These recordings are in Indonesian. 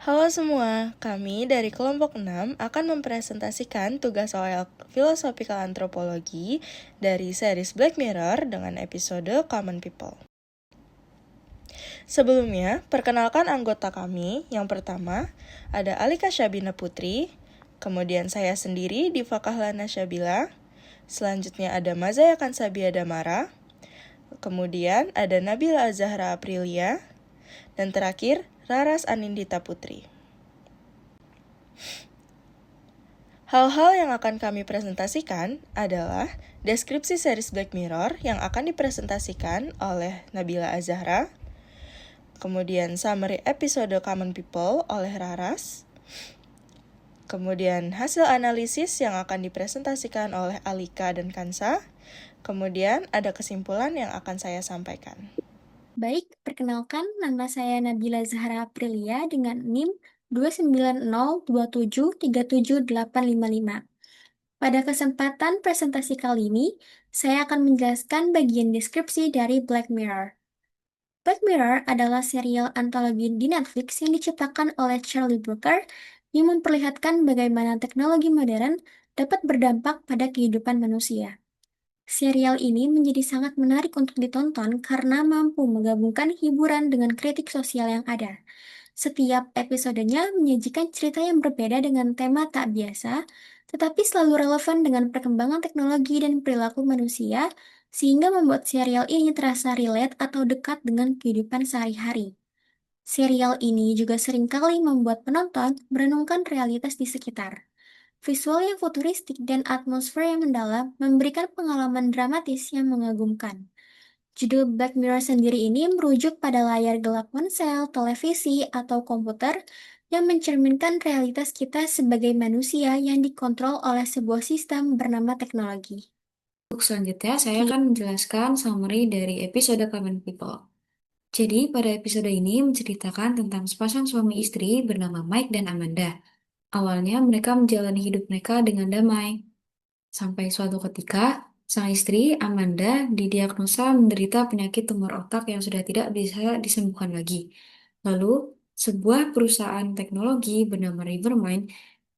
Halo semua, kami dari kelompok 6 akan mempresentasikan tugas soal Philosophical Anthropology dari series Black Mirror dengan episode Common People. Sebelumnya, perkenalkan anggota kami. Yang pertama, ada Alika Syabina Putri, kemudian saya sendiri, Diva Kahlana Syabila, selanjutnya ada Mazaya Kansabia Damara, kemudian ada Nabila Azahra Aprilia, dan terakhir, Raras Anindita Putri. Hal-hal yang akan kami presentasikan adalah deskripsi series Black Mirror yang akan dipresentasikan oleh Nabila Azahra, kemudian summary episode Common People oleh Raras, kemudian hasil analisis yang akan dipresentasikan oleh Alika dan Kansa, kemudian ada kesimpulan yang akan saya sampaikan. Baik, perkenalkan nama saya Nabila Zahra Aprilia dengan NIM 29027378855. Pada kesempatan presentasi kali ini, saya akan menjelaskan bagian deskripsi dari Black Mirror. Black Mirror adalah serial antologi di Netflix yang diciptakan oleh Charlie Brooker yang memperlihatkan bagaimana teknologi modern dapat berdampak pada kehidupan manusia. Serial ini menjadi sangat menarik untuk ditonton karena mampu menggabungkan hiburan dengan kritik sosial yang ada. Setiap episodenya menyajikan cerita yang berbeda dengan tema tak biasa, tetapi selalu relevan dengan perkembangan teknologi dan perilaku manusia, sehingga membuat serial ini terasa relate atau dekat dengan kehidupan sehari-hari. Serial ini juga seringkali membuat penonton merenungkan realitas di sekitar. Visual yang futuristik dan atmosfer yang mendalam memberikan pengalaman dramatis yang mengagumkan. Judul Black Mirror sendiri ini merujuk pada layar gelap ponsel, televisi, atau komputer yang mencerminkan realitas kita sebagai manusia yang dikontrol oleh sebuah sistem bernama teknologi. Untuk selanjutnya, saya akan menjelaskan summary dari episode Common People. Jadi, pada episode ini menceritakan tentang sepasang suami istri bernama Mike dan Amanda. Awalnya mereka menjalani hidup mereka dengan damai. Sampai suatu ketika, sang istri, Amanda, didiagnosa menderita penyakit tumor otak yang sudah tidak bisa disembuhkan lagi. Lalu, sebuah perusahaan teknologi bernama Rivermind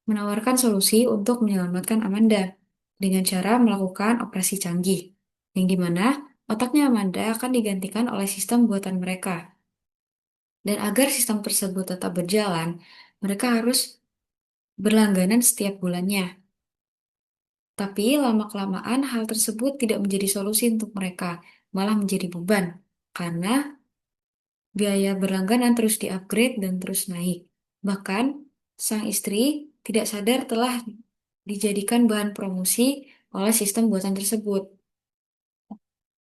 menawarkan solusi untuk menyelamatkan Amanda dengan cara melakukan operasi canggih, yang dimana otaknya Amanda akan digantikan oleh sistem buatan mereka. Dan agar sistem tersebut tetap berjalan, mereka harus berlangganan setiap bulannya. Tapi lama-kelamaan hal tersebut tidak menjadi solusi untuk mereka, malah menjadi beban, karena biaya berlangganan terus di-upgrade dan terus naik. Bahkan, sang istri tidak sadar telah dijadikan bahan promosi oleh sistem buatan tersebut.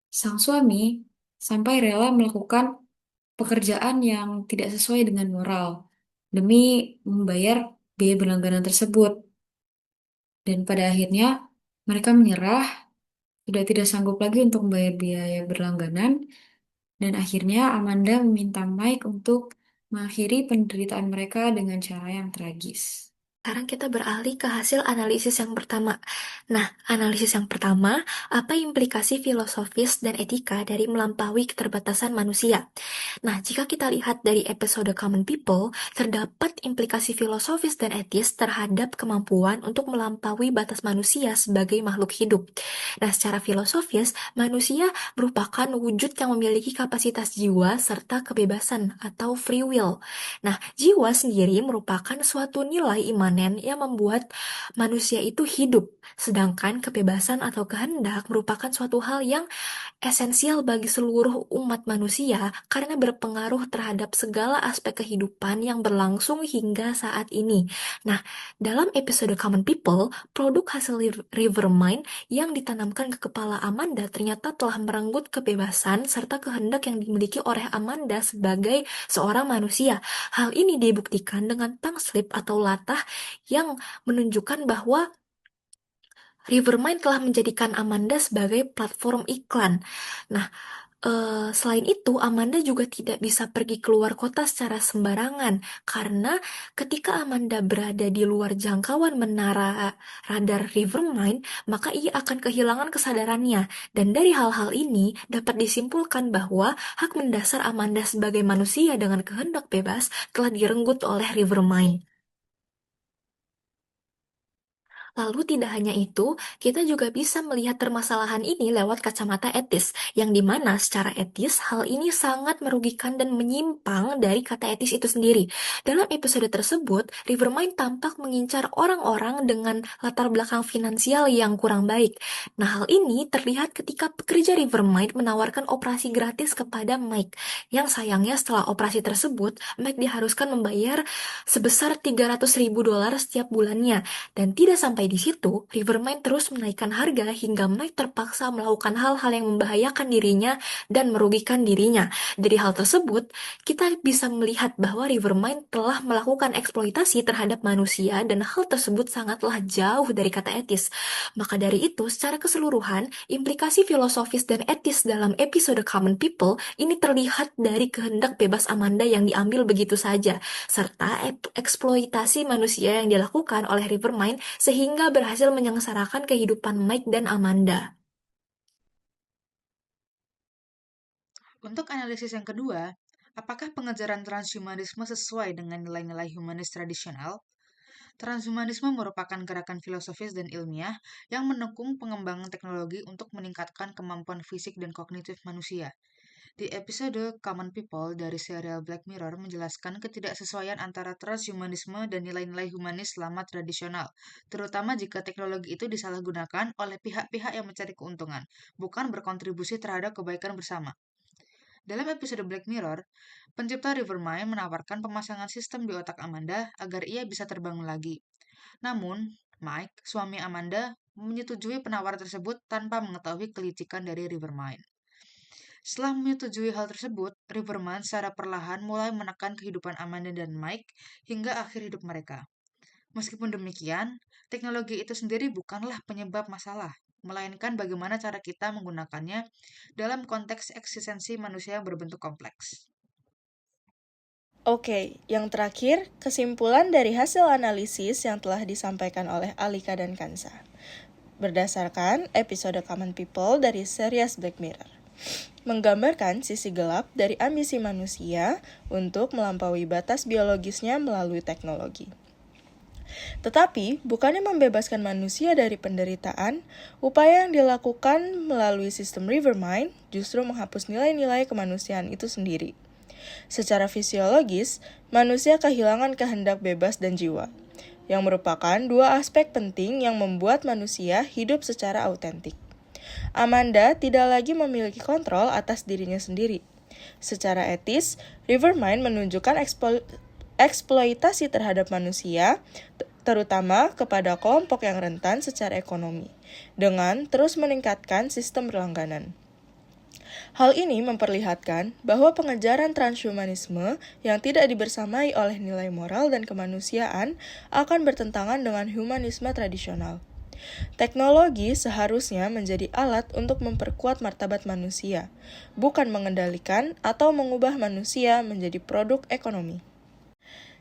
Sang suami sampai rela melakukan pekerjaan yang tidak sesuai dengan moral demi membayar biaya berlangganan tersebut. Dan pada akhirnya mereka menyerah, sudah tidak sanggup lagi untuk membayar biaya berlangganan, dan akhirnya Amanda meminta Mike untuk mengakhiri penderitaan mereka dengan cara yang tragis. Sekarang kita beralih ke hasil analisis yang pertama. Nah, analisis yang pertama, apa implikasi filosofis dan etika dari melampaui keterbatasan manusia? Nah, jika kita lihat dari episode Common People, terdapat implikasi filosofis dan etis terhadap kemampuan untuk melampaui batas manusia sebagai makhluk hidup. Nah, secara filosofis, manusia merupakan wujud yang memiliki kapasitas jiwa serta kebebasan atau free will. Nah, jiwa sendiri merupakan suatu nilai imanen yang membuat manusia itu hidup, sedangkan kebebasan atau kehendak merupakan suatu hal yang esensial bagi seluruh umat manusia karena berpengaruh terhadap segala aspek kehidupan yang berlangsung hingga saat ini. Nah, dalam episode Common People, produk hasil Rivermind yang ditanamkan ke kepala Amanda ternyata telah merenggut kebebasan serta kehendak yang dimiliki oleh Amanda sebagai seorang manusia. Hal ini dibuktikan dengan tongue slip atau latah yang menunjukkan bahwa Rivermind telah menjadikan Amanda sebagai platform iklan. Nah, Selain itu, Amanda juga tidak bisa pergi keluar kota secara sembarangan, karena ketika Amanda berada di luar jangkauan menara radar Rivermind, maka ia akan kehilangan kesadarannya. Dan dari hal-hal ini dapat disimpulkan bahwa hak mendasar Amanda sebagai manusia dengan kehendak bebas telah direnggut oleh Rivermind. Lalu tidak hanya itu, kita juga bisa melihat permasalahan ini lewat kacamata etis, yang dimana secara etis hal ini sangat merugikan dan menyimpang dari kata etis itu sendiri. Dalam episode tersebut, Rivermind tampak mengincar orang-orang dengan latar belakang finansial yang kurang baik. Nah, hal ini terlihat ketika pekerja Rivermind menawarkan operasi gratis kepada Mike, yang sayangnya setelah operasi tersebut, Mike diharuskan membayar sebesar $300.000 setiap bulannya. Dan tidak sampai di situ, Rivermind terus menaikkan harga hingga Mike terpaksa melakukan hal-hal yang membahayakan dirinya dan merugikan dirinya. Dari hal tersebut, kita bisa melihat bahwa Rivermind telah melakukan eksploitasi terhadap manusia dan hal tersebut sangatlah jauh dari kata etis. Maka dari itu, secara keseluruhan, implikasi filosofis dan etis dalam episode Common People ini terlihat dari kehendak bebas Amanda yang diambil begitu saja, serta eksploitasi manusia yang dilakukan oleh Rivermind sehingga berhasil menyengsarakan kehidupan Mike dan Amanda. Untuk analisis yang kedua, apakah pengejaran transhumanisme sesuai dengan nilai-nilai humanis tradisional? Transhumanisme merupakan gerakan filosofis dan ilmiah yang mendukung pengembangan teknologi untuk meningkatkan kemampuan fisik dan kognitif manusia. Di episode Common People dari serial Black Mirror menjelaskan ketidaksesuaian antara transhumanisme dan nilai-nilai humanis lama tradisional, terutama jika teknologi itu disalahgunakan oleh pihak-pihak yang mencari keuntungan, bukan berkontribusi terhadap kebaikan bersama. Dalam episode Black Mirror, pencipta Rivermind menawarkan pemasangan sistem di otak Amanda agar ia bisa terbangun lagi. Namun, Mike, suami Amanda, menyetujui penawar tersebut tanpa mengetahui kelicikan dari Rivermind. Setelah menyetujui hal tersebut, Rivermind secara perlahan mulai menekan kehidupan Amanda dan Mike hingga akhir hidup mereka. Meskipun demikian, teknologi itu sendiri bukanlah penyebab masalah, melainkan bagaimana cara kita menggunakannya dalam konteks eksistensi manusia yang berbentuk kompleks. Oke, yang terakhir, kesimpulan dari hasil analisis yang telah disampaikan oleh Alika dan Kansa. Berdasarkan episode Common People dari series Black Mirror. Menggambarkan sisi gelap dari ambisi manusia untuk melampaui batas biologisnya melalui teknologi. Tetapi, bukannya membebaskan manusia dari penderitaan, upaya yang dilakukan melalui sistem Rivermind justru menghapus nilai-nilai kemanusiaan itu sendiri. Secara fisiologis, manusia kehilangan kehendak bebas dan jiwa, yang merupakan dua aspek penting yang membuat manusia hidup secara autentik. Amanda tidak lagi memiliki kontrol atas dirinya sendiri. Secara etis, Rivermind menunjukkan eksploitasi terhadap manusia, terutama kepada kelompok yang rentan secara ekonomi, dengan terus meningkatkan sistem berlangganan. Hal ini memperlihatkan bahwa pengejaran transhumanisme yang tidak dibersamai oleh nilai moral dan kemanusiaan akan bertentangan dengan humanisme tradisional. Teknologi seharusnya menjadi alat untuk memperkuat martabat manusia, bukan mengendalikan atau mengubah manusia menjadi produk ekonomi.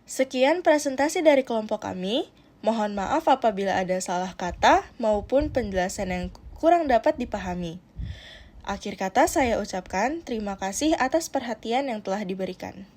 Sekian presentasi dari kelompok kami. Mohon maaf apabila ada salah kata maupun penjelasan yang kurang dapat dipahami. Akhir kata saya ucapkan terima kasih atas perhatian yang telah diberikan.